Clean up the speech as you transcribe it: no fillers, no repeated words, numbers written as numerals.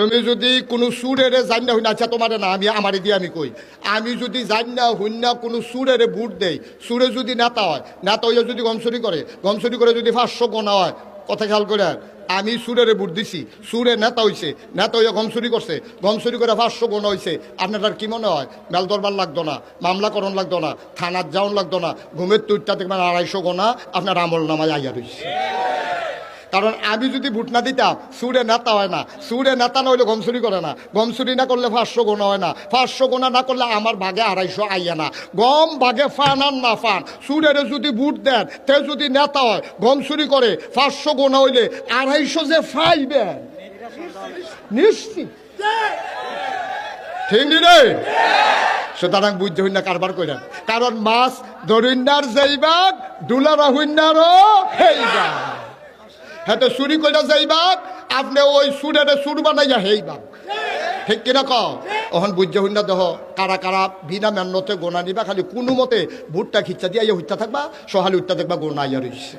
তুমি যদি কোনো সুরেরে জান না হইনা, আচ্ছা তোমার না, আমি আমারে দিয়ে আমি কই, আমি যদি জান না হইনা কোনো সুরেরে ভোট দেই, সুরে যদি নেতা হয়, নেতা হইয়া যদি গমসুরি করে যদি 500 গোনা হয়, কথা খেয়াল করে, আমি সুরেরে ভোট দিছি, সুরে নেতা হইছে, নেতা হইয়া গমসুরি করছে, গমসুরি করে 500 গোনা হইছে, আপনার কি মনে হয় মেল দরবার লাগতো না, মামলাকরণ লাগতো না, থানার যাওয়ান লাগতো না, ঘুমের তুইটা দেখবেন 250 গোনা আপনার আমল নামায় আইয়া রইছে। কারণ আমি যদি ভোট না দিতাম, সুরে নেতা হয় না, সুরে নেতা না হইলে গমসুরি করে না, গমসুরি না করলে 500 গোনা হয় না, 500 গোনা না করলে আমার ভাগে 250 আইয়া না, গম ভাগে ফান আর না ফান, সুরেরে যদি ভোট দেন, তে যদি নেতা হয়, গমসুরি করে 500 গোনা হইলে 250 যে ফাইবেন নিশ্চিত, ঠিক রে? সুতরাং বুঝতে হইনা কারবার করেন, কারণ মাছ ধরিনার যাইবাক, ডুলারা হইনারও হেইবা, হ্যাঁ তো চুরি করে যাইবা, আপনি ওই সুরের সুর বানাইয়া হেইবা, ঠিক কিনা কও? ওখান বুঝতে হইন না, দেহ কারা কারা বিনা মেহনতে গোনা নিবা, খালি কোনো মতে ভুট্টা খিচ্ছা দিয়ে হইতা থাকবা, সহালি উঠতে দেখবা গোনা ইয়া রইছে।